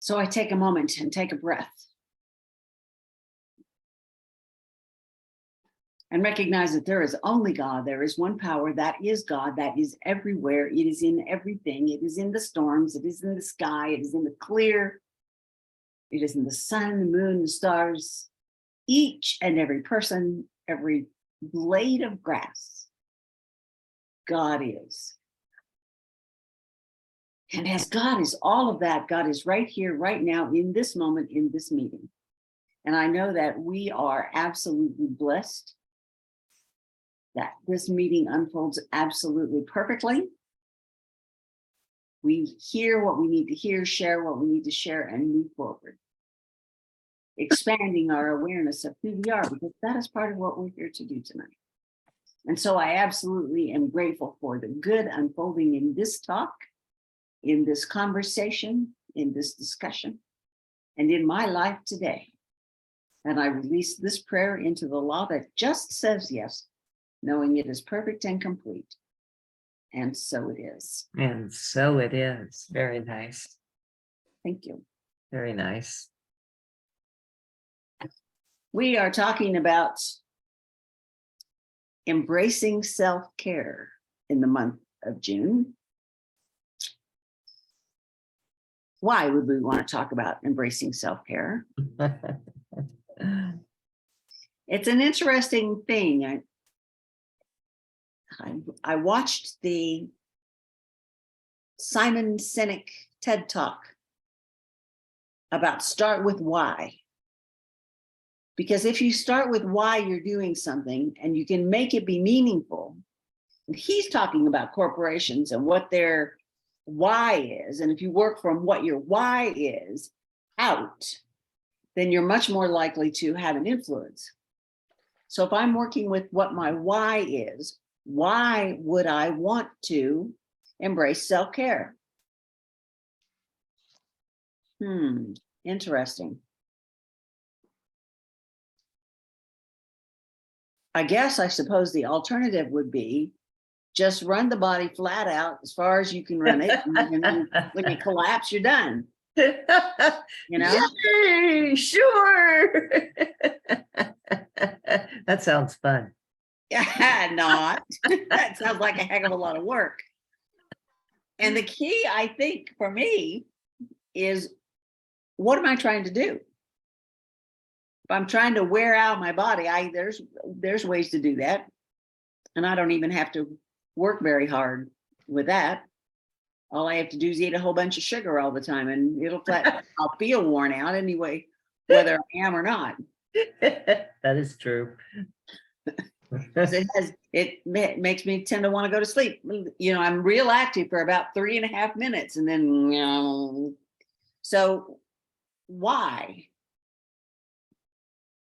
So I take a moment and take a breath and recognize that there is only God. There is one power, that is God, that is everywhere. It is in everything. It is in the storms. It is in the sky. It is in the clear. It is in the sun, the moon, the stars, each and every person, every blade of grass. God is. And as God is all of that, God is right here, right now, in this moment, in this meeting. And I know that we are absolutely blessed that this meeting unfolds absolutely perfectly. We hear what we need to hear, share what we need to share, and move forward. Expanding our awareness of who we are, because that is part of what we're here to do tonight. And so I absolutely am grateful for the good unfolding in this talk, in this conversation, in this discussion, and in my life today. And I release this prayer into the law that just says yes, knowing it is perfect and complete. And so it is. And so it is. Very nice. Thank you. Very nice. We are talking about embracing self-care in the month of June. Why would we want to talk about embracing self-care? It's an interesting thing. I watched the Simon Sinek TED Talk about start with why. Because if you start with why you're doing something and you can make it be meaningful, and he's talking about corporations and what their why is, and if you work from what your why is out, then you're much more likely to have an influence. So if I'm working with what my why is, why would I want to embrace self-care? Interesting. I suppose the alternative would be just run the body flat out as far as you can run it. And when you collapse, you're done. You know? Yay, sure. That sounds fun. Yeah, not. That sounds like a heck of a lot of work. And the key, I think, for me is, what am I trying to do? If I'm trying to wear out my body, there's ways to do that. And I don't even have to work very hard with that. All I have to do is eat a whole bunch of sugar all the time, and I'll feel worn out anyway, whether I am or not. That is true. It makes me tend to want to go to sleep. You know, I'm real active for about 3.5 minutes, and then, so why?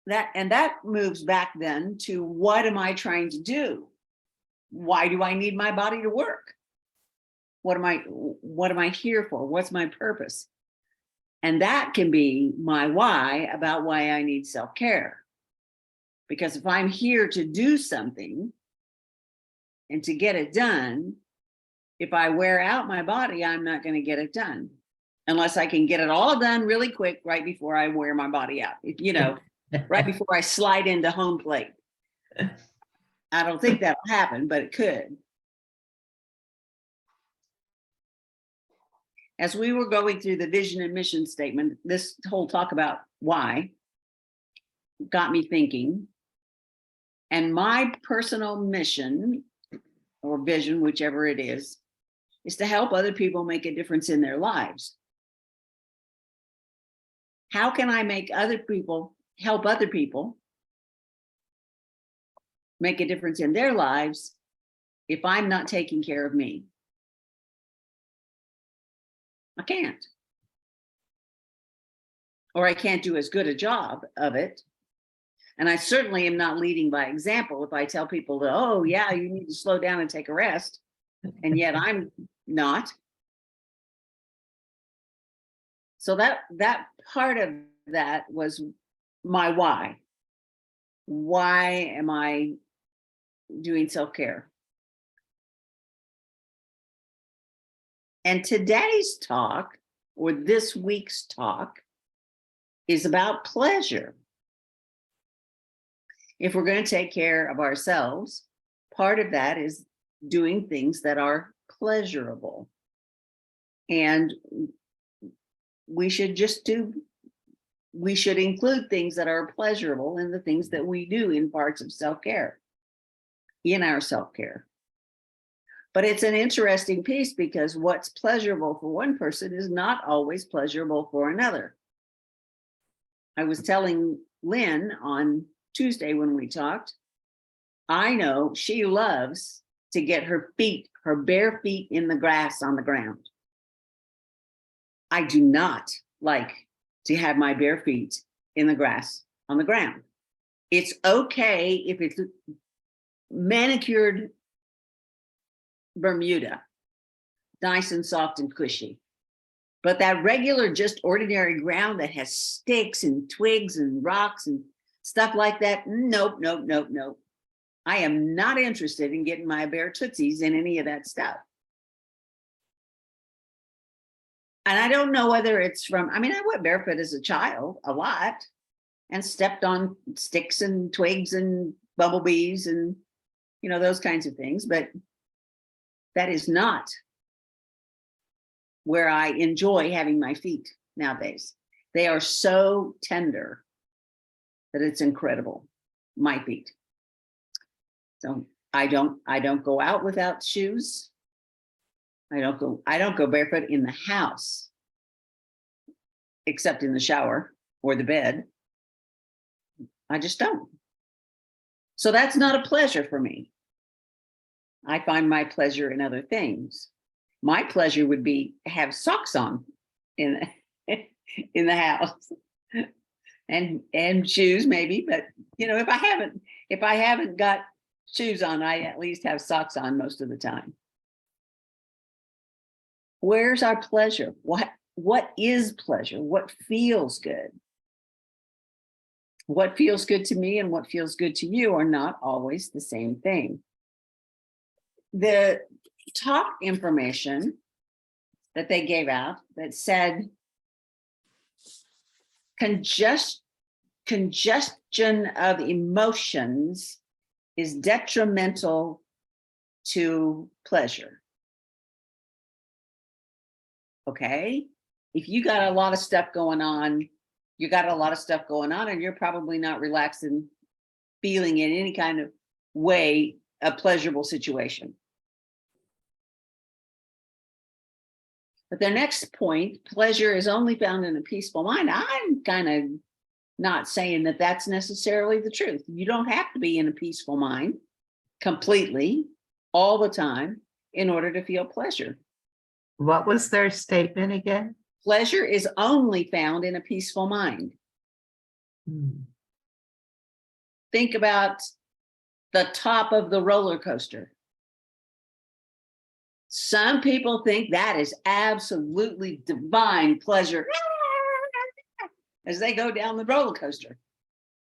That moves back then to, what am I trying to do? Why do I need my body to work? What am I here for? What's my purpose? And that can be my why about why I need self-care. Because if I'm here to do something and to get it done, if I wear out my body, I'm not going to get it done. Unless I can get it all done really quick right before I wear my body out. Right before I slide into home plate. I don't think that'll happen, but it could. As we were going through the vision and mission statement, this whole talk about why got me thinking. And my personal mission or vision, whichever it is to help other people make a difference in their lives. How can I help other people make a difference in their lives if I'm not taking care of me? I can't. Or I can't do as good a job of it. And I certainly am not leading by example if I tell people that, oh yeah, you need to slow down and take a rest. And yet I'm not. So that part of that was my why. Why am I doing self-care? And today's talk or this week's talk is about pleasure. If we're going to take care of ourselves, part of that is doing things that are pleasurable. And we should include things that are pleasurable in the things that we do in parts of self-care, in our self-care. But it's an interesting piece because what's pleasurable for one person is not always pleasurable for another. I was telling Lynn on Tuesday when we talked, I know she loves to get her bare feet in the grass on the ground. I do not like to have my bare feet in the grass on the ground. It's okay if it's manicured Bermuda, nice and soft and cushy. But that regular, just ordinary ground that has sticks and twigs and rocks and stuff like that, nope, nope, nope, nope. I am not interested in getting my bare tootsies in any of that stuff. And I don't know whether it's from, I went barefoot as a child a lot and stepped on sticks and twigs and bumblebees and, those kinds of things. But that is not where I enjoy having my feet nowadays. They are so tender that it's incredible, my feet. So I don't go out without shoes. I don't go barefoot in the house, except in the shower or the bed. I just don't. So that's not a pleasure for me. I find my pleasure in other things. My pleasure would be have socks on in the house and shoes maybe, but if I haven't got shoes on, I at least have socks on most of the time. Where's our pleasure? What is pleasure? What feels good? What feels good to me and what feels good to you are not always the same thing. The top information that they gave out that said congestion of emotions is detrimental to pleasure. Okay, if you got a lot of stuff going on, and you're probably not relaxed and feeling in any kind of way a pleasurable situation. But their next point, pleasure is only found in a peaceful mind. I'm kind of not saying that that's necessarily the truth. You don't have to be in a peaceful mind completely all the time in order to feel pleasure. What was their statement again? Pleasure is only found in a peaceful mind. Think about the top of the roller coaster. Some people think that is absolutely divine pleasure as they go down the roller coaster.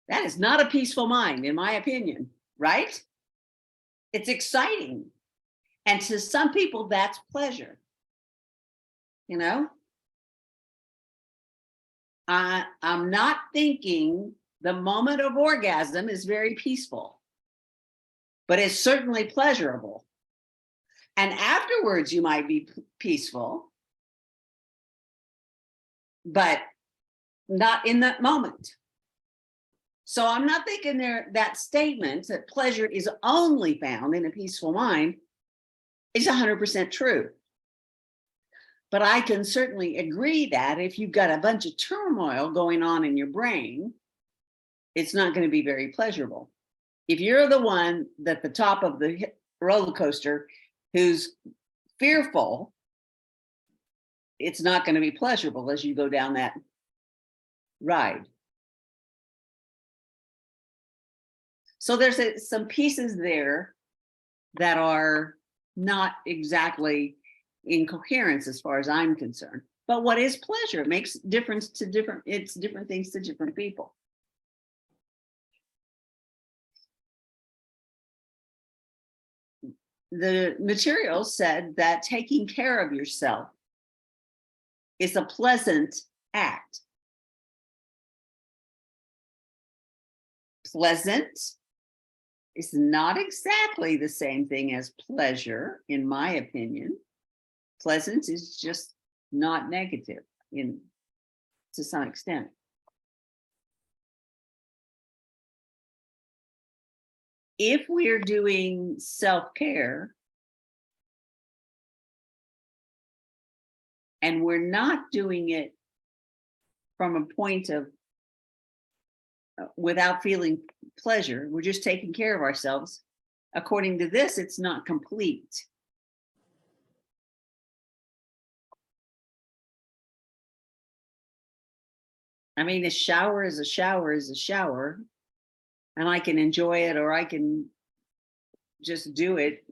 That is not a peaceful mind, in my opinion, right? It's exciting. And to some people, that's pleasure. I'm not thinking the moment of orgasm is very peaceful, but it's certainly pleasurable. And afterwards, you might be peaceful, but not in that moment. So I'm not thinking that statement that pleasure is only found in a peaceful mind is 100% true. But I can certainly agree that if you've got a bunch of turmoil going on in your brain, it's not going to be very pleasurable. If you're the one at the top of the roller coaster who's fearful, it's not going to be pleasurable as you go down that ride. So there's some pieces there that are not exactly in coherence as far as I'm concerned. But what is pleasure? It makes difference to different things to different people. The material said that taking care of yourself is a pleasant act. Pleasant is not exactly the same thing as pleasure, in my opinion. Pleasant is just not negative to some extent. If we're doing self-care and we're not doing it from a point of without feeling pleasure, we're just taking care of ourselves. According to this, it's not complete. I mean, a shower is a shower is a shower, and I can enjoy it or I can just do it.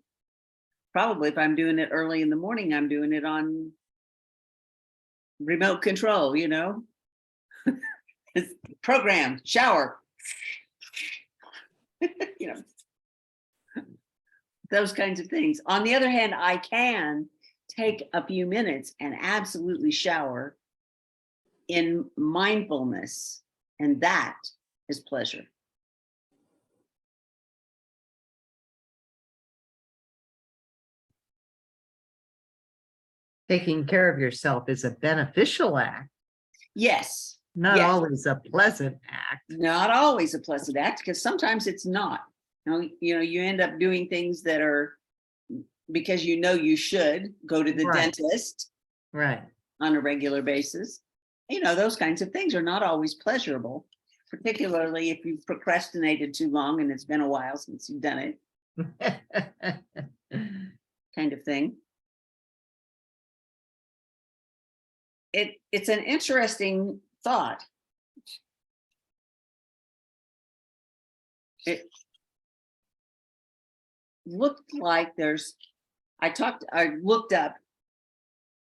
Probably if I'm doing it early in the morning, I'm doing it on remote control, you know. It's programmed, shower. You know, those kinds of things. On the other hand, I can take a few minutes and absolutely shower in mindfulness, and that is pleasure. Taking care of yourself is a beneficial act, Yes. not Yes. always a pleasant act. Not always a pleasant act, because sometimes it's not. You end up doing things that are because you should go to the Right. dentist Right. on a regular basis. Those kinds of things are not always pleasurable, particularly if you've procrastinated too long and it's been a while since you've done it, kind of thing. It's an interesting thought. It looked like I looked up,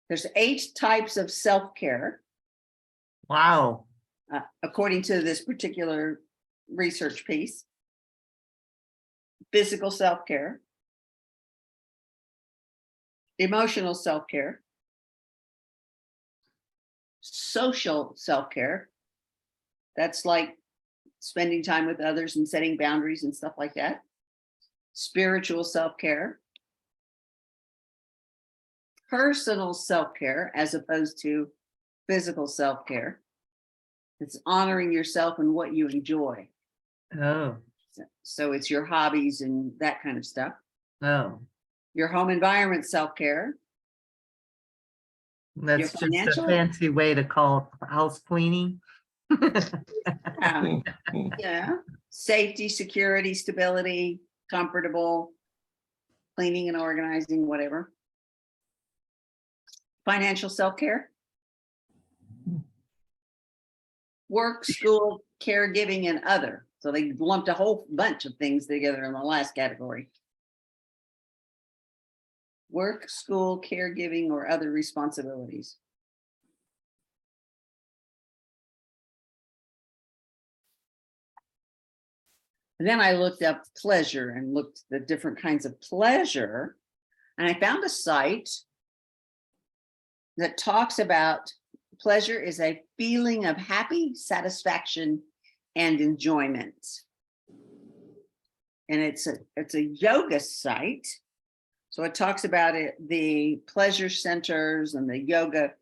there's 8 types of self-care, Wow. according to this particular research piece. Physical self-care, emotional self-care, social self-care. That's like spending time with others and setting boundaries and stuff like that. Spiritual self-care, personal self-care, as opposed to physical self-care. It's honoring yourself and what you enjoy. Oh. So it's your hobbies and that kind of stuff. Oh. Your home environment self-care. That's just a financial- fancy way to call house cleaning. Yeah. Safety, security, stability, comfortable, cleaning and organizing, whatever. Financial self-care. Work, school, caregiving, and other. So they lumped a whole bunch of things together in the last category. Work, school, caregiving, or other responsibilities. And then I looked up pleasure and looked at the different kinds of pleasure. And I found a site that talks about pleasure is a feeling of happy satisfaction and enjoyment. And it's a yoga site. So it talks about the pleasure centers and the yoga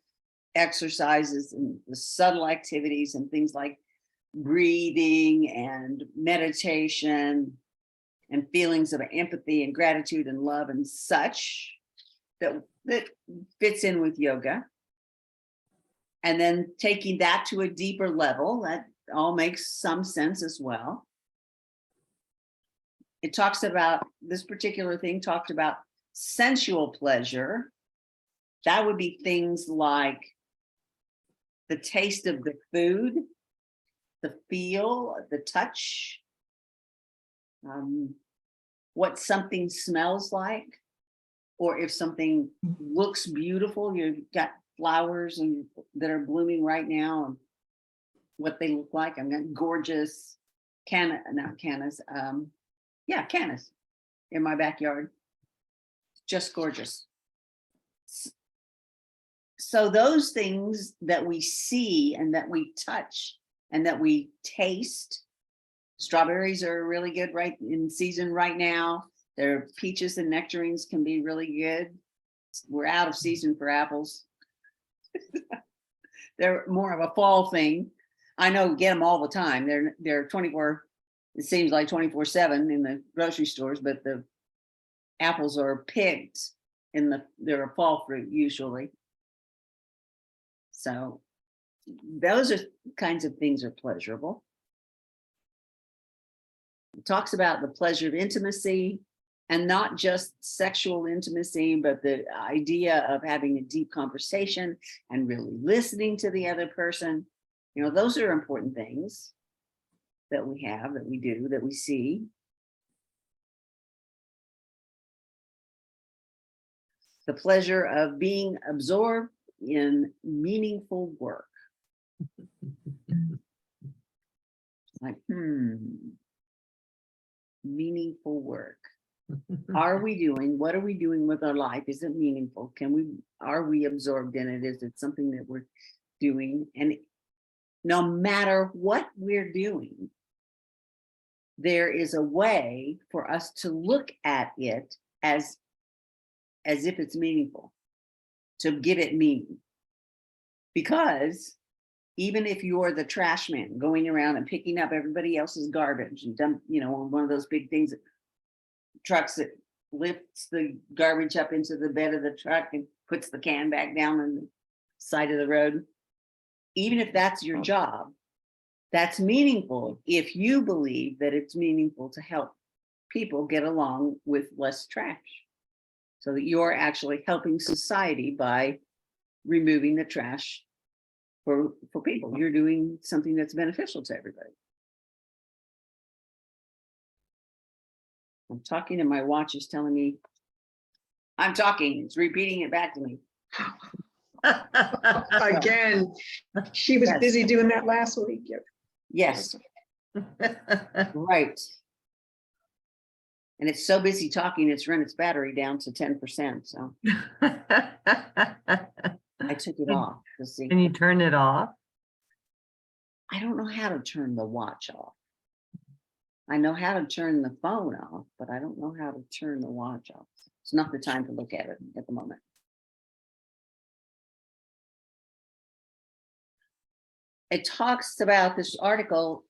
exercises and the subtle activities and things like breathing and meditation and feelings of empathy and gratitude and love and such that fits in with yoga. And then taking that to a deeper level, that all makes some sense as well. It talks about, this particular thing talked about sensual pleasure. That would be things like the taste of the food, the feel, the touch, what something smells like, or if something looks beautiful. You've got flowers that are blooming right now, and what they look like. I've got gorgeous cannas in my backyard. Just gorgeous. So those things that we see and that we touch and that we taste, strawberries are really good right in season right now. Their peaches and nectarines can be really good. We're out of season for apples. They're more of a fall thing. I know, get them all the time. They're 24, it seems like 24/7 in the grocery stores, but the apples are picked they're a fall fruit usually. So those are kinds of things are pleasurable. It talks about the pleasure of intimacy, and not just sexual intimacy, but the idea of having a deep conversation and really listening to the other person. You know, those are important things that we have, that we do, that we see. The pleasure of being absorbed in meaningful work. Like, meaningful work. What are we doing with our life? Is it meaningful? Are we absorbed in it? Is it something that we're doing? And no matter what we're doing, there is a way for us to look at it as if it's meaningful, to give it meaning. Because even if you're the trash man going around and picking up everybody else's garbage and dump, on one of those big things, trucks that lifts the garbage up into the bed of the truck and puts the can back down on the side of the road. Even if that's your job, that's meaningful if you believe that it's meaningful to help people get along with less trash, so that you're actually helping society by removing the trash for people. You're doing something that's beneficial to everybody. I'm talking and my watch is telling me I'm talking. It's repeating it back to me. Again, she was Yes. busy doing that last week. Yes, right. And it's so busy talking, it's run its battery down to 10%. So I took it off to see. Can you turn it off? I don't know how to turn the watch off. I know how to turn the phone off, but I don't know how to turn the watch off. It's not the time to look at it at the moment. This article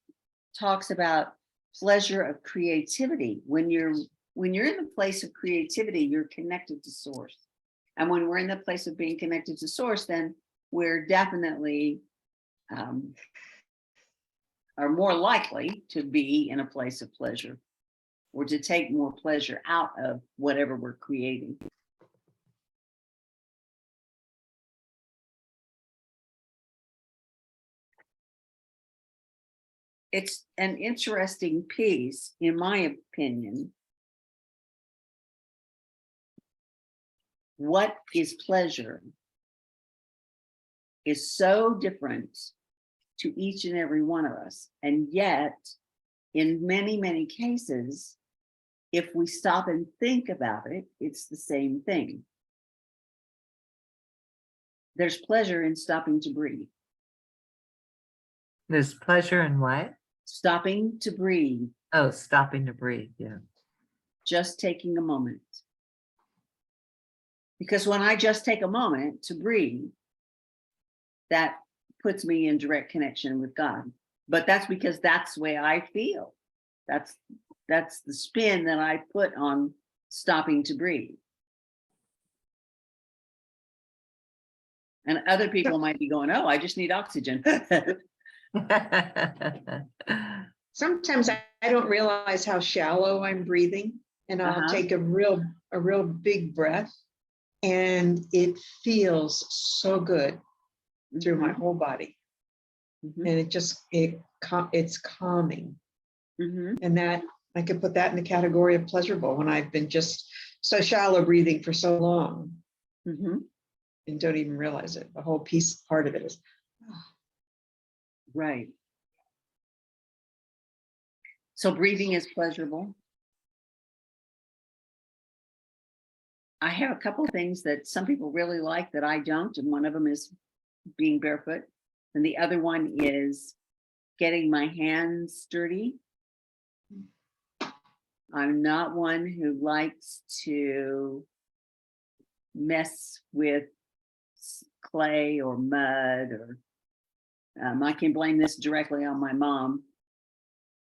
talks about pleasure of creativity. When you're in the place of creativity, you're connected to source. And when we're in the place of being connected to source, then we're definitely are more likely to be in a place of pleasure, or to take more pleasure out of whatever we're creating. It's an interesting piece, in my opinion. What is pleasure is so different to each and every one of us. And yet, in many, many cases, if we stop and think about it, it's the same thing. There's pleasure in stopping to breathe. There's pleasure in what? Stopping to breathe. Oh, stopping to breathe. Yeah. Just taking a moment. Because when I just take a moment to breathe, that puts me in direct connection with God. But that's because that's the way I feel. That's the spin that I put on stopping to breathe. And other people might be going, oh, I just need oxygen. Sometimes I don't realize how shallow I'm breathing, and I'll take a real big breath, and it feels so good through my whole body. And it's calming. And that I could put that in the category of pleasurable when I've been just so shallow breathing for so long and don't even realize it. The whole part of it is right. So breathing is pleasurable. I have a couple of things that some people really like that I don't, and one of them is being barefoot, and the other one is getting my hands dirty. I'm not one who likes to mess with clay or mud, or I can blame this directly on my mom.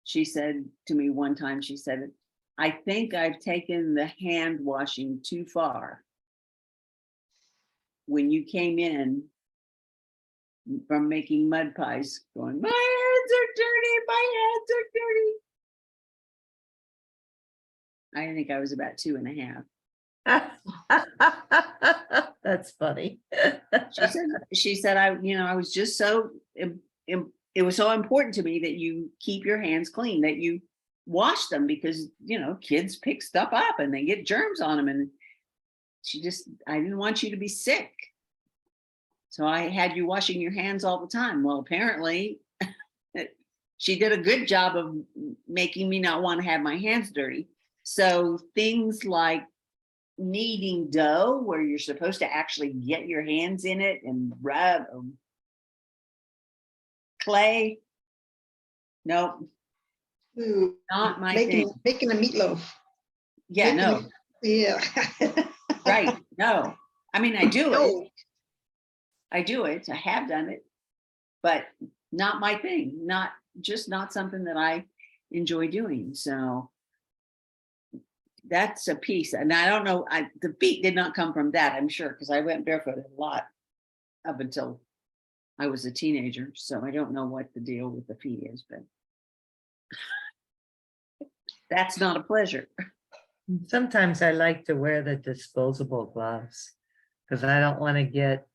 She said to me one time, she said, I think I've taken the hand washing too far. When you came in from making mud pies, going, my hands are dirty, my hands are dirty. I think I was about 2.5. That's funny. She said, I was just so, it was so important to me that you keep your hands clean, that you wash them, because, kids pick stuff up and they get germs on them. And I didn't want you to be sick. So I had you washing your hands all the time. Well, apparently she did a good job of making me not want to have my hands dirty. So things like kneading dough, where you're supposed to actually get your hands in it and rub clay. Nope. Ooh, Not my thing. Making a meatloaf. Yeah, no. Yeah. Right. No. I mean, I do it. No. I do it. I have done it, but not my thing. Not something that I enjoy doing. So that's a piece. And I don't know, the feet did not come from that, I'm sure, because I went barefoot a lot up until I was a teenager. So I don't know what the deal with the feet is, but that's not a pleasure. Sometimes I like to wear the disposable gloves because I don't want to get,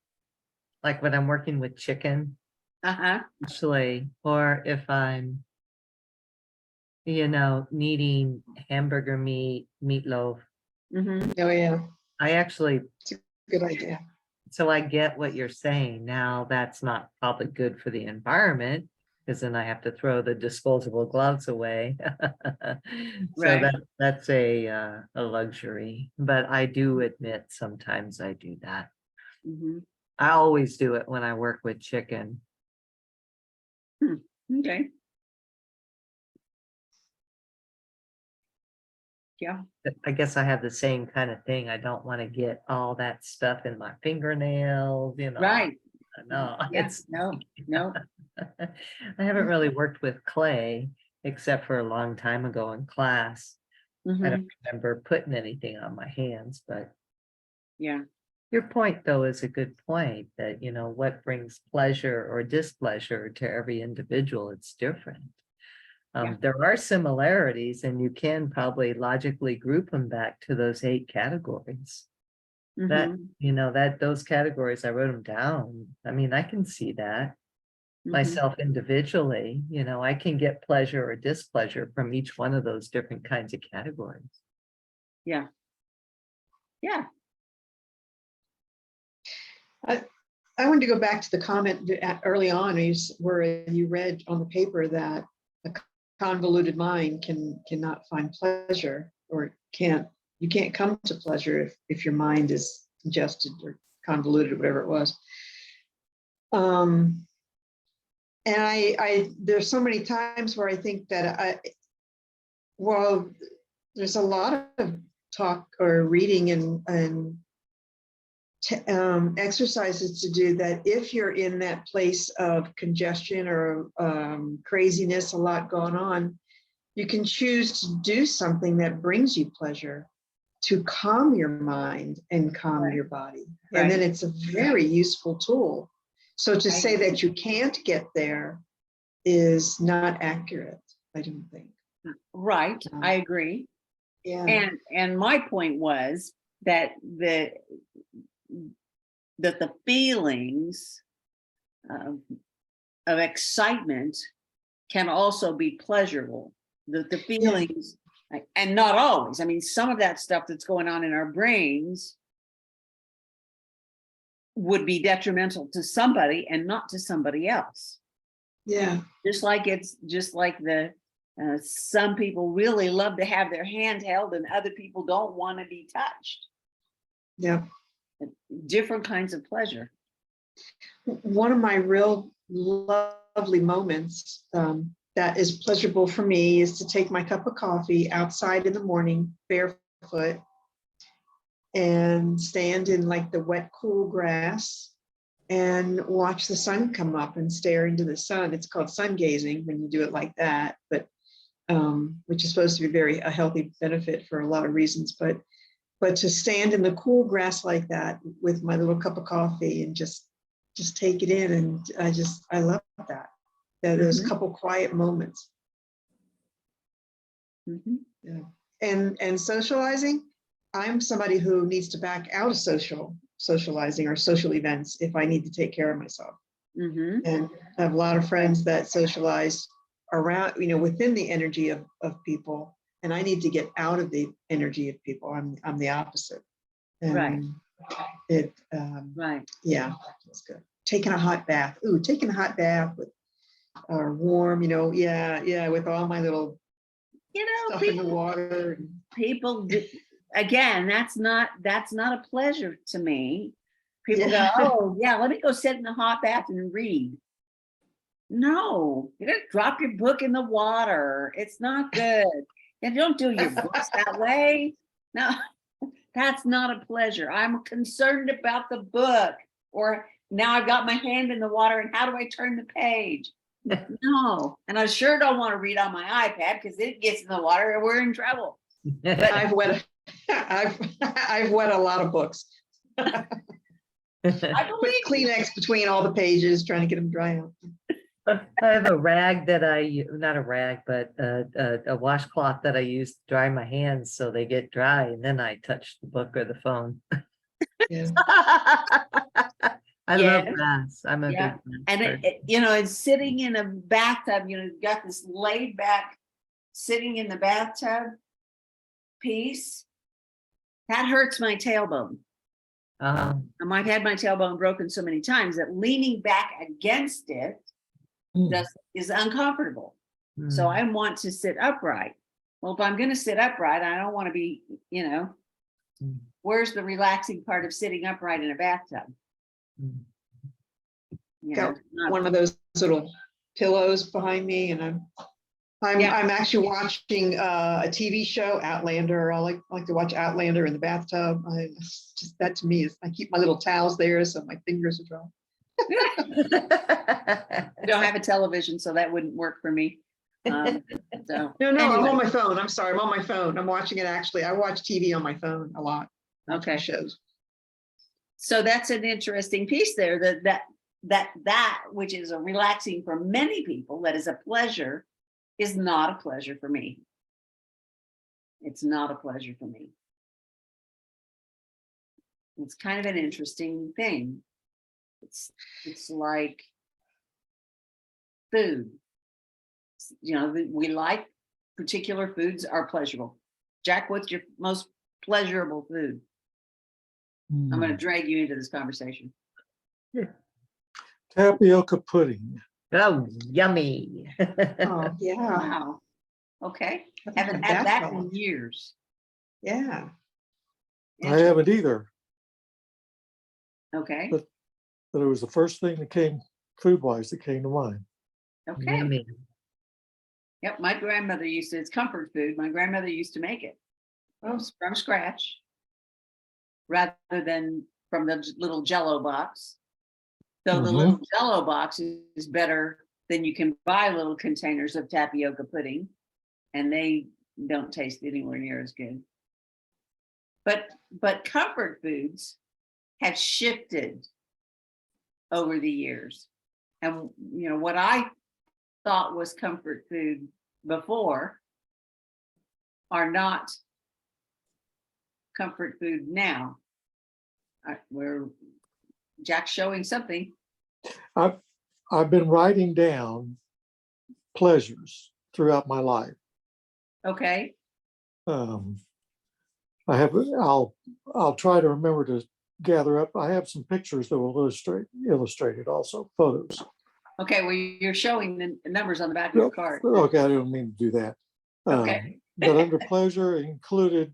like when I'm working with chicken, actually, or if I'm, kneading hamburger meatloaf. Mm-hmm. Oh, yeah. I actually, It's a good idea. so I get what you're saying. Now, that's not probably good for the environment, because then I have to throw the disposable gloves away. So Right. that's a luxury, but I do admit sometimes I do that. Mm-hmm. I always do it when I work with chicken. Okay. Yeah. I guess I have the same kind of thing. I don't want to get all that stuff in my fingernails, Right. No, Yeah. it's No. I haven't really worked with clay except for a long time ago in class. I Mm-hmm. don't remember putting anything on my hands, but Yeah. your point though is a good point that, what brings pleasure or displeasure to every individual, it's different. Yeah. There are similarities, and you can probably logically group them back to those 8 categories. That, Mm-hmm. that those categories, I wrote them down. I mean, I can see that Mm-hmm. myself individually, I can get pleasure or displeasure from each one of those different kinds of categories. Yeah. Yeah. I wanted to go back to the comment early on where you read on the paper that a convoluted mind cannot find pleasure, or you can't come to pleasure if your mind is congested or convoluted, whatever it was. And there's so many times where I think that there's a lot of talk or reading and exercises to do, that if you're in that place of congestion or craziness, a lot going on, you can choose to do something that brings you pleasure to calm your mind and calm your body. And then it's a very useful tool. So to say that you can't get there is not accurate, I don't think. Right. I agree. Yeah. And my point was that the feelings of excitement can also be pleasurable. The feelings, and not always. I mean, some of that stuff that's going on in our brains would be detrimental to somebody and not to somebody else. Yeah. Just like some people really love to have their hand held and other people don't want to be touched. Yeah. different kinds of pleasure. One of my real lovely moments that is pleasurable for me is to take my cup of coffee outside in the morning, barefoot, and stand in like the wet, cool grass and watch the sun come up and stare into the sun. It's called sun gazing when you do it like that, but which is supposed to be a healthy benefit for a lot of reasons. But to stand in the cool grass like that with my little cup of coffee and just take it in, and I love that. There's a couple quiet moments. Yeah. And socializing, I'm somebody who needs to back out of socializing or social events if I need to take care of myself. And I have a lot of friends that socialize around, within the energy of people, and I need to get out of the energy of people. I'm the opposite. And Right. Right. Yeah, that's good. Taking a hot bath. Ooh, taking a hot bath with warm, yeah, with all my little stuff in the water. People do, again, that's not a pleasure to me. People go, oh yeah, let me go sit in the hot bath and read. No, you're gonna drop your book in the water. It's not good. And don't do your books that way. No, that's not a pleasure. I'm concerned about the book, or now I've got my hand in the water and how do I turn the page? No, and I sure don't want to read on my iPad because it gets in the water and we're in trouble. But I've wet a lot of books. I Put believe Kleenex between all the pages, trying to get them dry out. I have a rag that not a rag, but a washcloth that I use to dry my hands so they get dry, and then I touch the book or the phone. Yeah. I love baths. I'm a big bath and person. it's sitting in a bathtub, you've got this laid back sitting in the bathtub piece. That hurts my tailbone. I've had my tailbone broken so many times that leaning back against it is uncomfortable. So I want to sit upright. Well, if I'm going to sit upright, I don't want to be, where's the relaxing part of sitting upright in a bathtub? Got one of those little pillows behind me, and I'm actually watching a TV show, Outlander. I like to watch Outlander in the bathtub. Just that to me is, I keep my little towels there so my fingers are dry. I don't have a television, so that wouldn't work for me. No, anyway. I'm on my phone. I'm sorry, I'm on my phone. I'm watching it actually. I watch TV on my phone a lot. Okay. Shows. So that's an interesting piece there. That which is a relaxing for many people, that is a pleasure, is not a pleasure for me. It's not a pleasure for me. It's kind of an interesting thing. It's like food. We like particular foods are pleasurable. Jack, what's your most pleasurable food? I'm going to drag you into this conversation. Tapioca pudding. Oh, yummy. Oh, yeah. Wow. Okay. Haven't had that in years. Yeah. I haven't either. Okay. But it was the first thing that came food-wise that came to mind. Okay. Yummy. Yep. My grandmother it's comfort food. My grandmother used to make it from scratch rather than from the little Jell-O box. So the little Jell-O box is better than you can buy little containers of tapioca pudding, and they don't taste anywhere near as good. But comfort foods have shifted over the years. And what I thought was comfort food before are not comfort food now. Where Jack's showing something. I've been writing down pleasures throughout my life. Okay. I'll try to remember to gather up. I have some pictures that will illustrate it also, photos. Okay, well, you're showing the numbers on the back of your card. Okay, I didn't mean to do that. Okay. But under pleasure included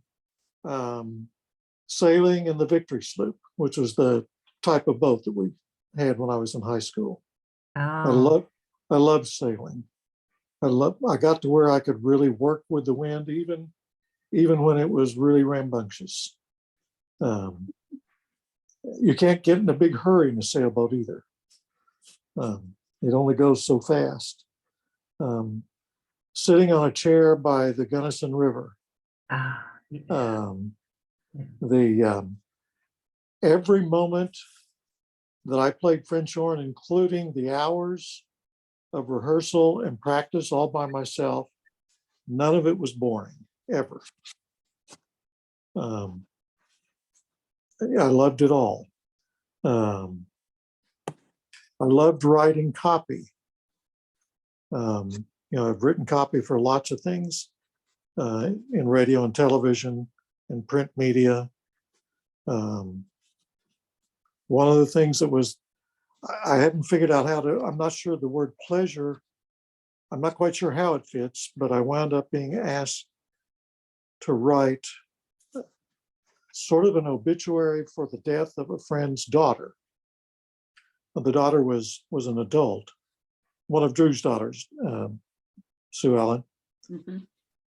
sailing in the Victory sloop, which was the type of boat that we had when I was in high school. Oh, I love sailing. I got to where I could really work with the wind, even when it was really rambunctious. You can't get in a big hurry in a sailboat either. It only goes so fast. Sitting on a chair by the Gunnison River. ah, yeah. Every moment that I played French horn, including the hours of rehearsal and practice all by myself, none of it was boring, ever. I loved it all. I loved writing copy. I've written copy for lots of things in radio and television and print media. One of the things that was, I hadn't figured out how to, I'm not sure the word pleasure, I'm not quite sure how it fits, but I wound up being asked to write sort of an obituary for the death of a friend's daughter. The daughter was an adult, one of Drew's daughters, Suellen. Mhm.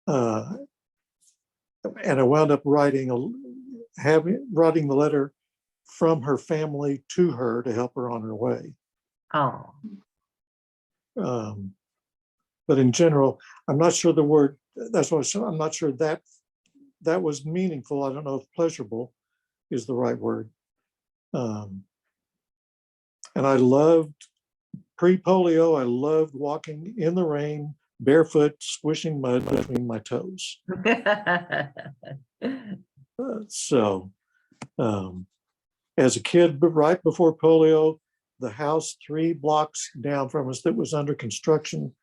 And I wound up writing the letter from her family to her to help her on her way. Oh, But in general, I'm not sure the word, that's what I'm not sure that was meaningful. I don't know if pleasurable is the right word. And I loved, pre-polio, I loved walking in the rain, barefoot, squishing mud between my toes. So as a kid, but right before polio, the house 3 blocks down from us that was under construction,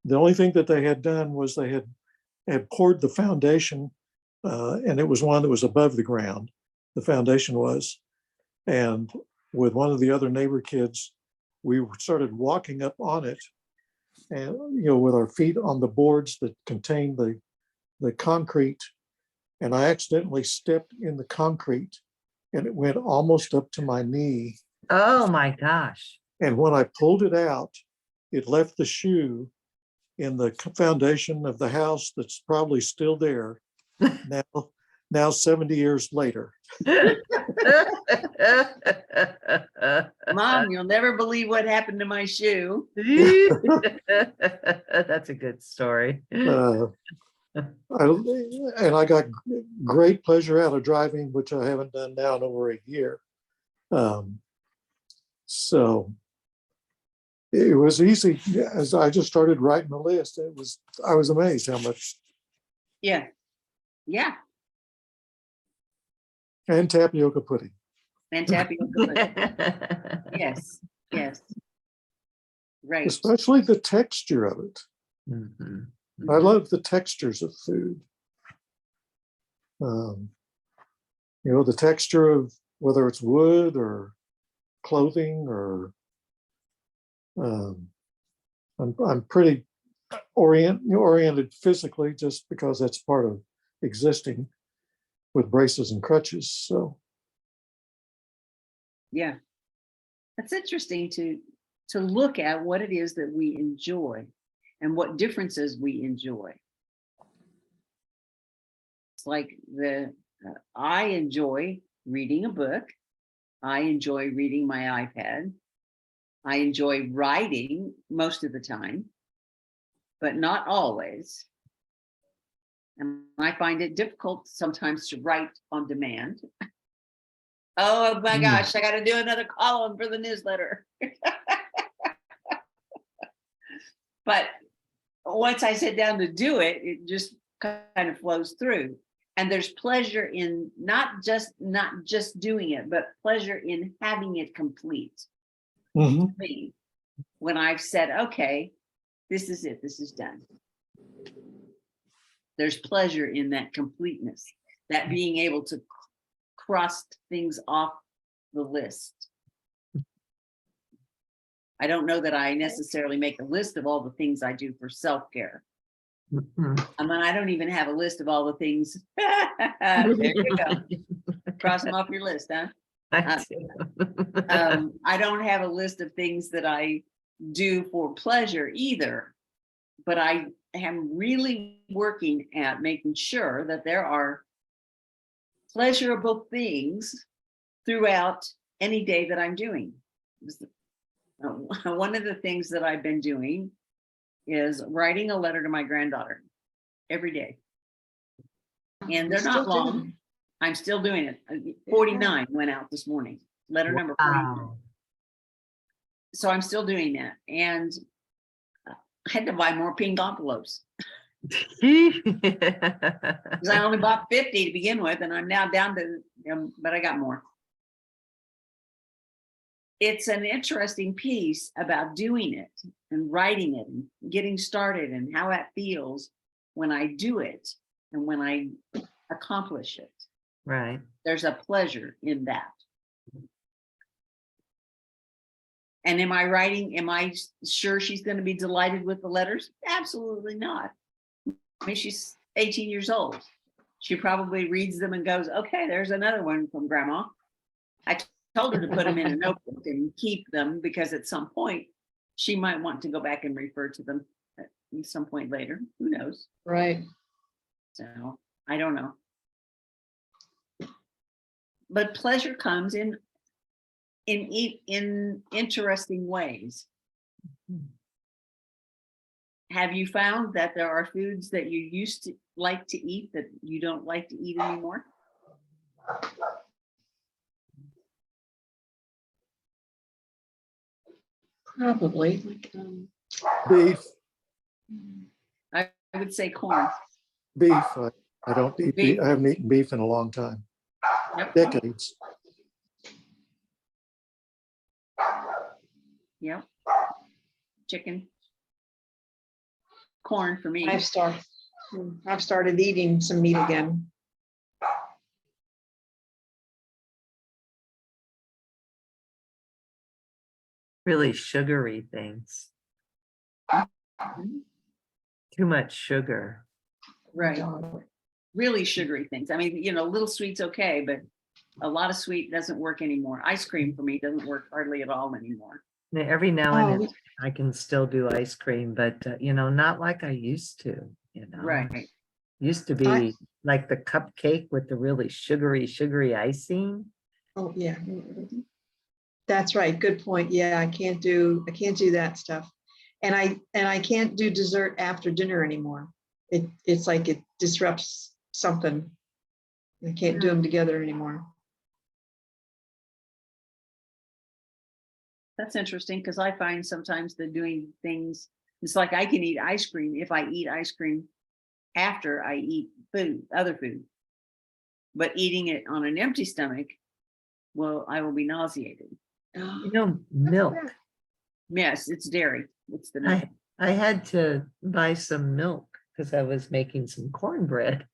the only thing that they had done was they had poured the foundation, and it was one that was above the ground, the foundation was. And with one of the other neighbor kids, we started walking up on it, and with our feet on the boards that contain the concrete. And I accidentally stepped in the concrete, and it went almost up to my knee. oh my gosh. And when I pulled it out, it left the shoe in the foundation of the house that's probably still there now 70 years later. Mom, you'll never believe what happened to my shoe. That's a good story. I got great pleasure out of driving, which I haven't done now in over a year. So it was easy as I just started writing the list. I was amazed how much. Yeah. And tapioca pudding. And tapioca. Yes. Right. Especially the texture of it. Mhm. I love the textures of food. The texture of whether it's wood or clothing or I'm pretty oriented physically just because that's part of existing with braces and crutches. So Yeah. That's interesting to look at what it is that we enjoy and what differences we enjoy. It's like I enjoy reading a book. I enjoy reading my iPad. I enjoy writing most of the time, but not always. And I find it difficult sometimes to write on demand. Oh my gosh, I got to do another column for the newsletter. But once I sit down to do it, it just kind of flows through. And there's pleasure in not just doing it, but pleasure in having it complete. mm-hmm. When I've said, okay, this is it, this is done. There's pleasure in that completeness, that being able to cross things off the list. I don't know that I necessarily make a list of all the things I do for self-care, Mhm. I mean, I don't even have a list of all the things. There you go. Cross them off your list, huh? I do. I don't have a list of things that I do for pleasure either, but I am really working at making sure that there are pleasurable things throughout any day that I'm doing. One of the things that I've been doing is writing a letter to my granddaughter every day. And they're not long. I'm still doing it. 49 went out this morning, letter number 49. Wow. So I'm still doing that. And I had to buy more pink envelopes because I only bought 50 to begin with, and I'm now down to, but I got more. It's an interesting piece about doing it and writing it and getting started and how that feels when I do it and when I accomplish it. Right. There's a pleasure in that. And am I sure she's going to be delighted with the letters? Absolutely not. I mean, she's 18 years old. She probably reads them and goes, okay, there's another one from Grandma. I told her to put them in a notebook and keep them because at some point she might want to go back and refer to them at some point later. Who knows? Right. So I don't know. But pleasure comes in interesting ways. Have you found that there are foods that you used to like to eat that you don't like to eat anymore? Probably. Beef, I would say corn. beef. I don't eat beef. I haven't eaten beef in a long time, Yep. decades. Yep. Chicken. Corn for me. I've started eating some meat again. Really sugary things. Too much sugar. Right. Really sugary things. I mean, little sweet's okay, but a lot of sweet doesn't work anymore. Ice cream for me doesn't work hardly at all anymore. Now, every now and Oh, then I can still do ice cream, but not like I used to, Right. Used to be like the cupcake with the really sugary icing. oh, yeah. That's right. Good point. Yeah, I can't do that stuff. And I can't do dessert after dinner anymore. It's like it disrupts something. I can't do them together anymore. That's interesting because I find sometimes they're doing things. It's like I can eat ice cream if I eat ice cream after I eat other food. But eating it on an empty stomach, well, I will be nauseated. Milk. Yes, it's dairy. It's the milk. I had to buy some milk because I was making some cornbread.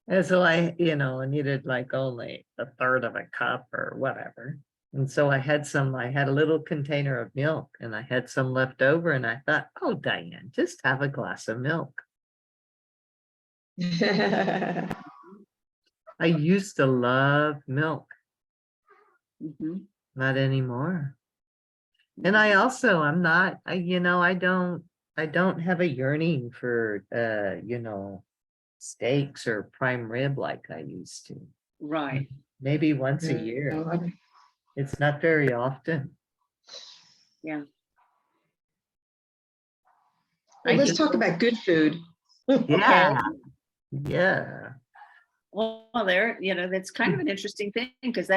And so I needed like only a third of a cup or whatever. And so I had a little container of milk and I had some left over and I thought, oh, Diane, just have a glass of milk. I used to love milk. Not anymore. And I also, I don't have a yearning for, steaks or prime rib like I used to. Right. Maybe once a year. It's not very often. Yeah. Well, let's talk about good food. Yeah. Yeah. Well, that's kind of an interesting thing because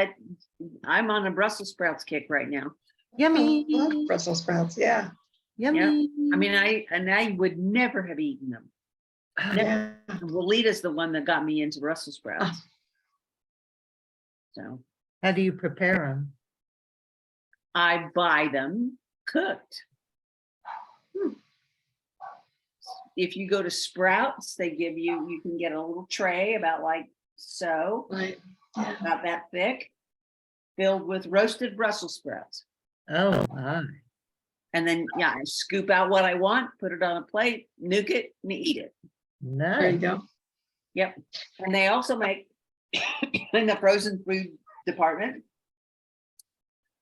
I'm on a Brussels sprouts kick right now. Yummy. I love Brussels sprouts. Yeah. Yummy. I mean, I would never have eaten them. Yeah. Lolita's the one that got me into Brussels sprouts. So How do you prepare them? I buy them cooked. If you go to Sprouts, they give you can get a little tray about like so, Right. about that thick, filled with roasted Brussels sprouts. Oh my. And then, yeah, I scoop out what I want, put it on a plate, nuke it, and eat it. There you Nice. go. Yep. And they also make in the frozen food department,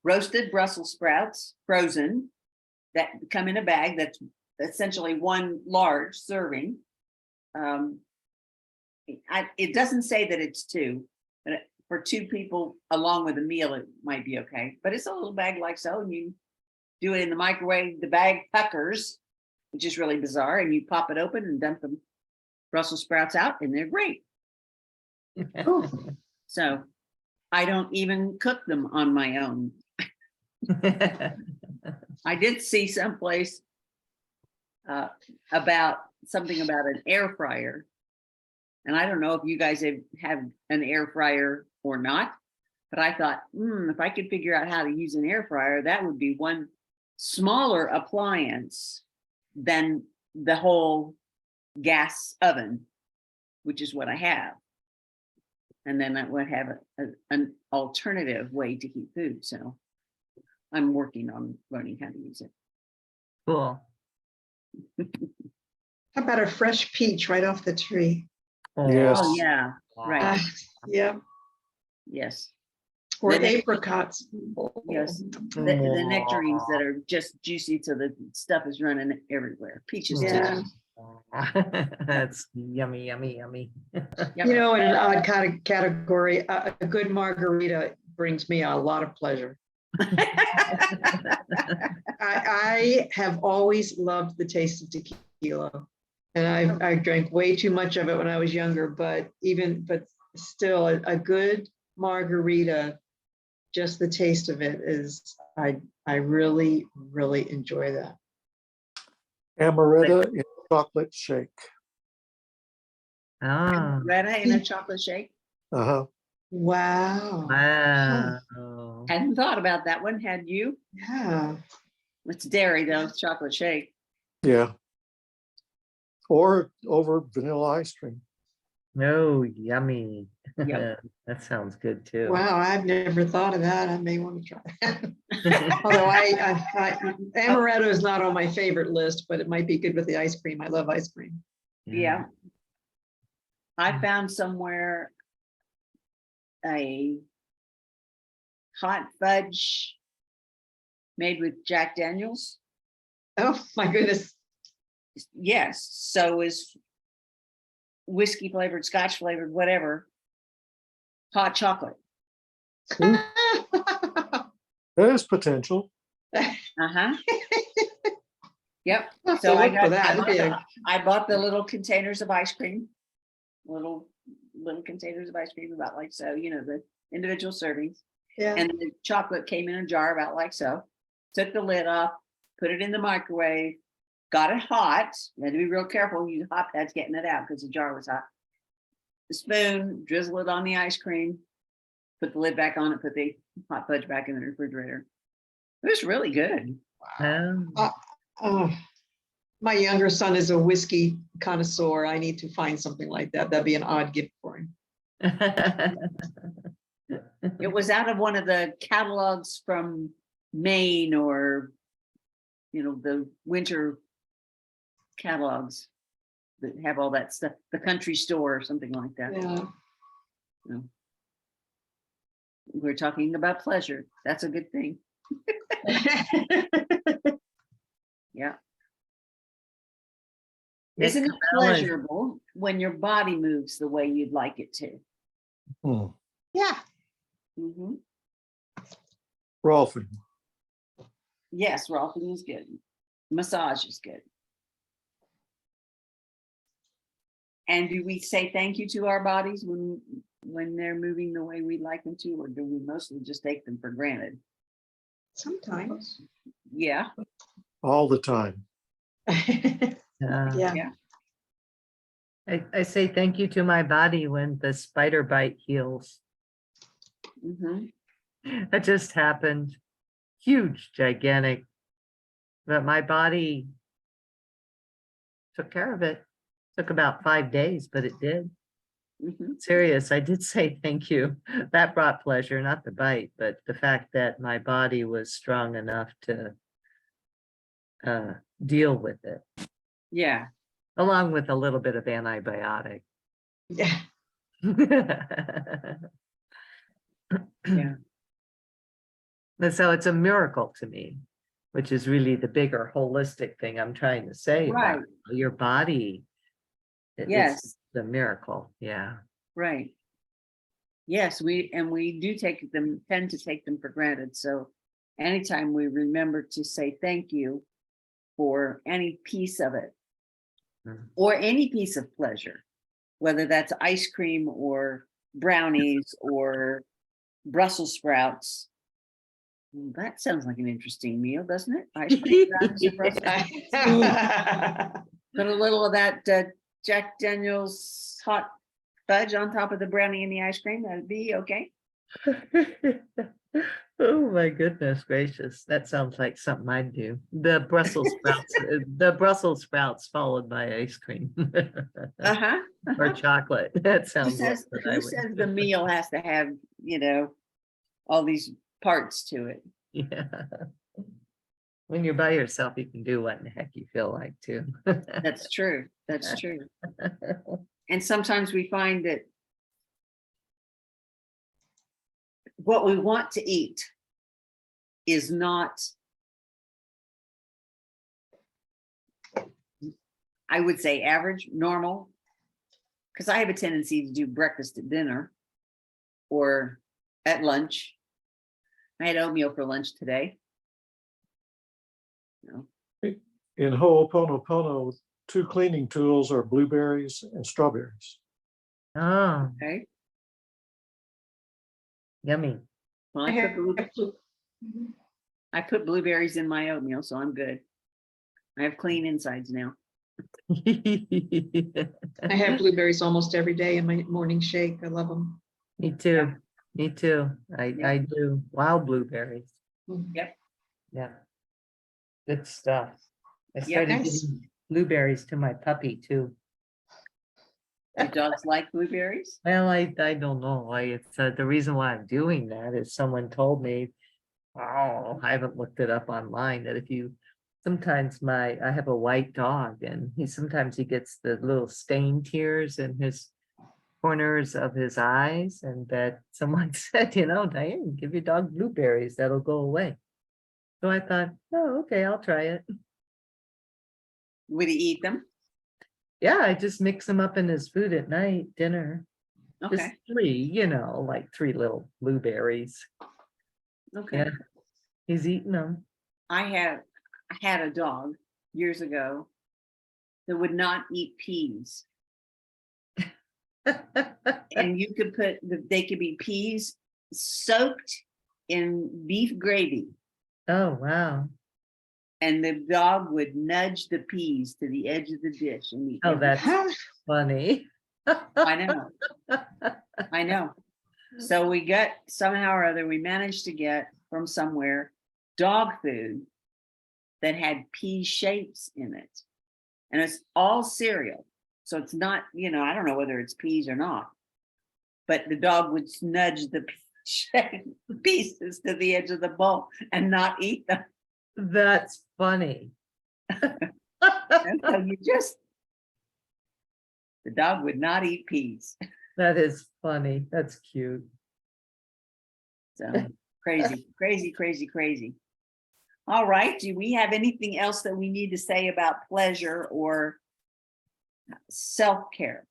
roasted Brussels sprouts, frozen, that come in a bag that's essentially one large serving. It doesn't say that it's two, but for two people along with a meal, it might be okay. But it's a little bag like so, and you do it in the microwave. The bag puckers, which is really bizarre, and you pop it open and dump the Brussels sprouts out, and they're great. So I don't even cook them on my own. I did see someplace about something about an air fryer. And I don't know if you guys have an air fryer or not, but I thought, if I could figure out how to use an air fryer, that would be one smaller appliance than the whole gas oven, which is what I have. And then I would have an alternative way to heat food. So I'm working on learning how to use it. Cool. How about a fresh peach right off the tree? Yes. Oh, yeah, right. Yeah, Yes, or The next- apricots. yes. The nectarines that are just juicy, so the stuff is running everywhere. Peaches too. Yeah. That's yummy, yummy, yummy. Yep. You know, in an odd kind of category, a good margarita brings me a lot of pleasure. I have always loved the taste of tequila, and I drank way too much of it when I was younger. But still, a good margarita, just the taste of it is, I really enjoy that. Amaretto in chocolate shake. Ah, Retta in a chocolate shake. Uh-huh. Wow. wow. Hadn't thought about that one. Had you? Yeah. It's dairy though. It's chocolate shake. Yeah. Or over vanilla ice cream. No, yummy. Yep. That sounds good too. Wow, I've never thought of that. I may want to try that. Although amaretto is not on my favorite list, but it might be good with the ice cream. I love ice cream. Yeah. I found somewhere a hot fudge made with Jack Daniels. Oh my goodness. Yes. So is whiskey flavored, Scotch flavored, whatever. Hot chocolate. There's potential. Uh-huh. Yep. Have to So look for that. It'd be I bought the little containers of ice cream, little containers of ice cream about like so, the individual servings. Yeah. And the chocolate came in a jar about like so. Took the lid off, put it in the microwave, got it hot. You had to be real careful. Use hot pads getting it out because the jar was hot. The spoon, drizzle it on the ice cream, put the lid back on it, put the hot fudge back in the refrigerator. It was really good. Oh, my younger son is a whiskey connoisseur. I need to find something like that. That'd be an odd gift for him. It was out of one of the catalogs from Maine or, the winter catalogs that have all that stuff, the country store or something like that. Yeah. We're talking about pleasure. That's a good thing. Yeah. Isn't it pleasurable when your body moves the way you'd like it to? Hmm. Yeah. Mhm. Rolfing. Yes, rolfing is good. Massage is good. And do we say thank you to our bodies when they're moving the way we'd like them to, or do we mostly just take them for granted? Sometimes. Yeah. All the time. Yeah. I say thank you to my body when the spider bite heals. Mm-hmm. That just happened. Huge, gigantic. But my body took care of it. Took about 5 days, but it did. Mm-hmm. Serious, I did say thank you. That brought pleasure, not the bite, but the fact that my body was strong enough to deal with it, Yeah. along with a little bit of antibiotic. Yeah. Yeah. And so it's a miracle to me, which is really the bigger holistic thing I'm trying to say Right. about your body. Yes. It's the miracle. Yeah. Right. Yes, we do tend to take them for granted. So anytime we remember to say thank you for any piece of it, Mm. or any piece of pleasure, whether that's ice cream or brownies or Brussels sprouts. That sounds like an interesting meal, doesn't it? Ice cream, brownies, and Brussels sprouts. Put a little of that Jack Daniel's hot fudge on top of the brownie and the ice cream. That'd be okay. Oh my goodness gracious. That sounds like something I'd do. The Brussels sprouts followed by ice cream Uh-huh. or chocolate. That Who sounds like says, what I who would says do. the meal has to have, all these parts to it? Yeah. When you're by yourself, you can do what in the heck you feel like too. That's true. That's true. And sometimes we find that what we want to eat is not, I would say, average, normal, because I have a tendency to do breakfast at dinner or at lunch. I had oatmeal for lunch today. In Ho'oponopono, 2 cleaning tools are blueberries and strawberries. Oh, Okay. yummy. Well, I put blueberries in my oatmeal, so I'm good. I have clean insides now. I have blueberries almost every day in my morning shake. I love them. Me too. Me too. I Yeah. do wild blueberries. Yep. Yeah. Good stuff. I Yeah, started nice. giving blueberries to my puppy too. Do dogs like blueberries? Well, I don't know why it's the reason why I'm doing that is someone told me, oh, I haven't looked it up online, that if you sometimes I have a white dog and sometimes he gets the little stain tears in his corners of his eyes, and that someone said, Diane, give your dog blueberries, that'll go away. So I thought, oh, okay, I'll try it. Would he eat them? Yeah, I just mix them up in his food at night, dinner. Just Okay. 3, like 3 little blueberries. Okay. Yeah, he's eating them. I had a dog years ago that would not eat peas. And you could they could be peas soaked in beef gravy. Oh, wow. And the dog would nudge the peas to the edge of the dish and eat Oh, every- that's funny. I know. I know. So we got, somehow or other, we managed to get from somewhere dog food that had pea shapes in it. And it's all cereal. So it's not, I don't know whether it's peas or not. But the dog would nudge the pieces to the edge of the bowl and not eat them. That's funny. And so the dog would not eat peas. That is funny. That's cute. So crazy, crazy, crazy, crazy. All right. Do we have anything else that we need to say about pleasure or self-care?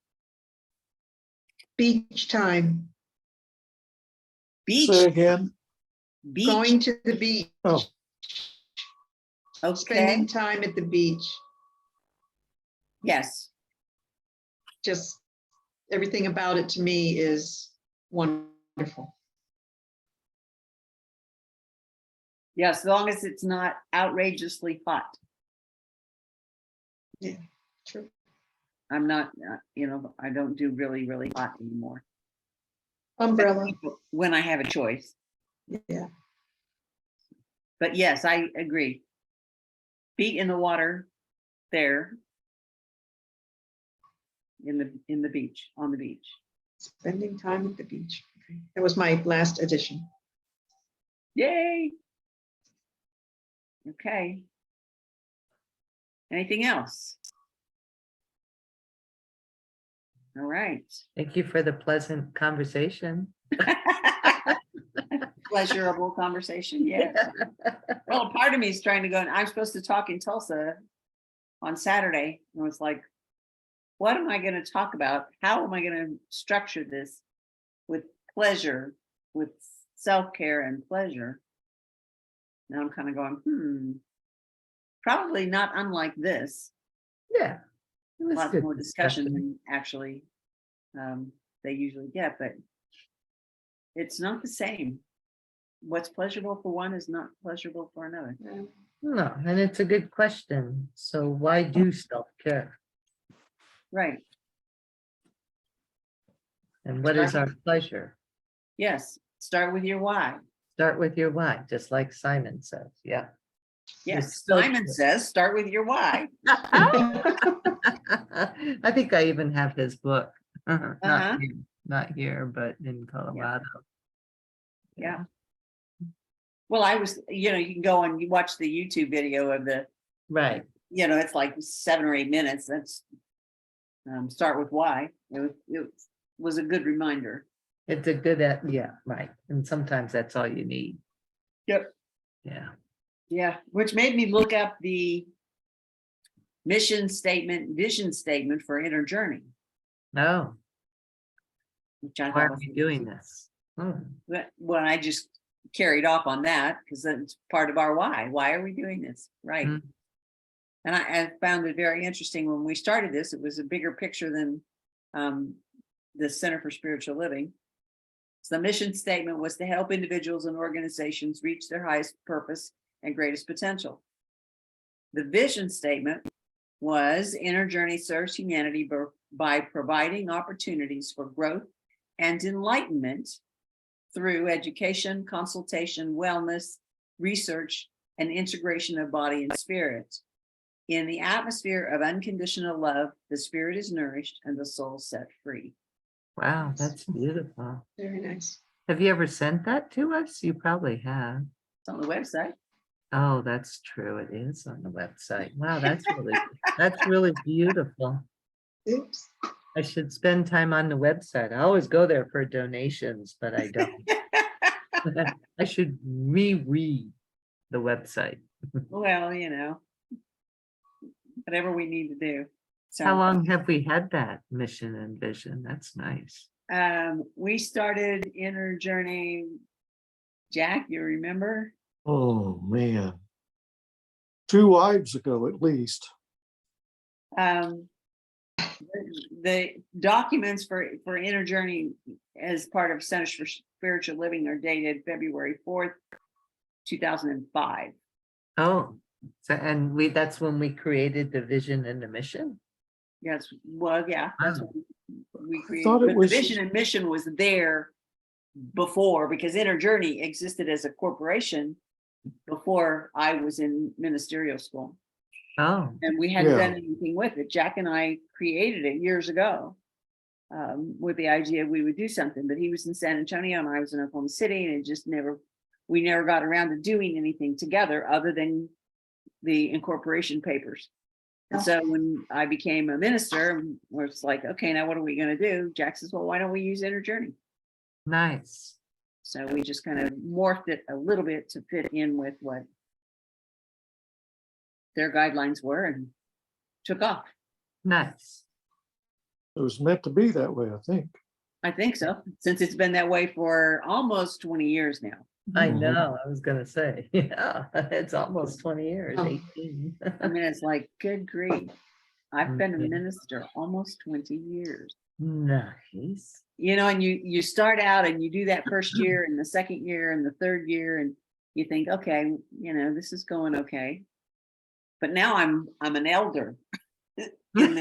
Beach time. Beach. Say again. Beach. Going to the beach. Oh, Okay. Spending time at the beach. Yes. Just everything about it to me is wonderful. Yes, as long as it's not outrageously hot. Yeah, true. I'm not, I don't do really, really hot anymore. Umbrella. When I have a choice. Yeah. But yes, I agree. Feet in the water there. In the beach, on the beach. Spending time at the beach. Okay. That was my last addition. Yay. Okay. Anything else? All right. Thank you for the pleasant conversation. Pleasurable conversation, yes. Well, part of me is trying to go, and I'm supposed to talk in Tulsa on Saturday. And it's like, what am I going to talk about? How am I going to structure this with pleasure, with self-care and pleasure? Now I'm kind of going, probably not unlike this. Yeah. It was Lots good more discussion than actually they usually get, but it's not the same. What's pleasurable for one is not pleasurable for another. No, and it's a good question. So why do self-care? Right. And what is our pleasure? Yes. Start with your why. Start with your why, just like Simon says. Yeah. Yes. It's so Simon true. says, start with your why. I think I even have his book. Uh-huh. Not here, but in Colorado. Yeah. Well, I was, you can go and you watch the YouTube video of the, Right. it's like 7 or 8 minutes. That's start with why. It was a good reminder. It's a good, yeah, right. And sometimes that's all you need. Yep. Yeah. Yeah. Which made me look up the mission statement, vision statement for Inner Journey. No. Which I Why thought are was we doing this? Well, I just carried off on that because that's part of our why. Why are we doing this? Right. Mm. And I found it very interesting when we started this. It was a bigger picture than the Center for Spiritual Living. So the mission statement was to help individuals and organizations reach their highest purpose and greatest potential. The vision statement was Inner Journey serves humanity by providing opportunities for growth and enlightenment through education, consultation, wellness, research, and integration of body and spirit. In the atmosphere of unconditional love, the spirit is nourished and the soul set free. Wow, that's beautiful. Very nice. Have you ever sent that to us? You probably have. It's on the website. Oh, that's true. It is on the website. Wow, that's really beautiful. Oops. I should spend time on the website. I always go there for donations, but I don't. I should reread the website. Well, whatever we need to do. So How long have we had that mission and vision? That's nice. we started Inner Journey. Jack, you remember? Oh, man. 2 wives ago, at least. The documents for Inner Journey as part of Centers for Spiritual Living are dated February 4th, 2005. Oh, so that's when we created the vision and the mission. Yes, well, yeah, that's Wow. what we created. thought it But was- the vision and mission was there before, because Inner Journey existed as a corporation before I was in ministerial school. Oh, And we hadn't Yeah. done anything with it. Jack and I created it years ago with the idea we would do something, but he was in San Antonio and I was in Oklahoma City, and it just we never got around to doing anything together other than the incorporation papers. And so when I became a minister, where it's like, okay, now what are we going to do? Jack says, well, why don't we use Inner Journey? nice. So we just kind of morphed it a little bit to fit in with what their guidelines were and took off. Nice. It was meant to be that way, I think. I think so, since it's been that way for almost 20 years now. I Mhm. know, I was gonna say, yeah, it's almost 20 years, Oh. 18. I mean, it's like, good grief. I've been a Mhm. minister almost 20 years. Nice. And you start out and you do that first year and the second year and the third year, and you think, okay, this is going okay. But now I'm an elder. in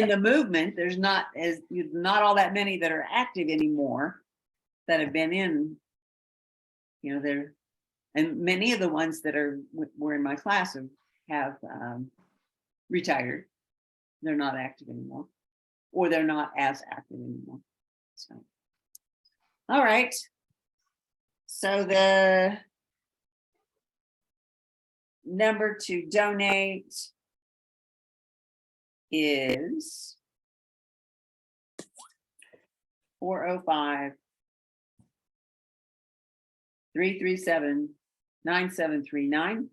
the movement. There's not all that many that are active anymore that have been in, there, and many of the ones that were in my class have retired. They're not active anymore, or they're not as active anymore. So, all right. So number to donate is 405 337 9739.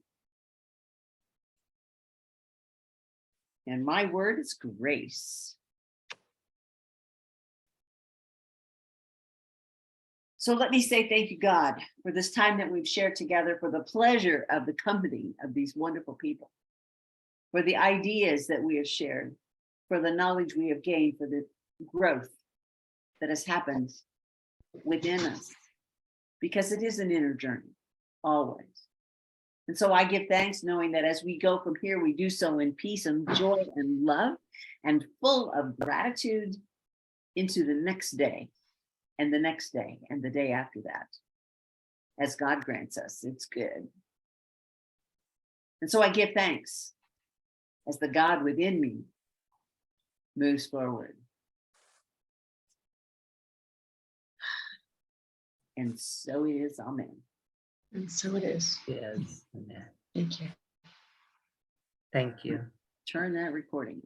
And my word is grace. So let me say thank you, God, for this time that we've shared together, for the pleasure of the company of these wonderful people, for the ideas that we have shared, for the knowledge we have gained, for the growth that has happened within us, because it is an inner journey, always. And so I give thanks knowing that as we go from here, we do so in peace and joy and love and full of gratitude into the next day and the next day and the day after that. As God grants us, it's good. And so I give thanks as the God within me moves forward. And so it is, amen. And so it is. Yes. Amen. Thank you. Thank you. Turn that recording.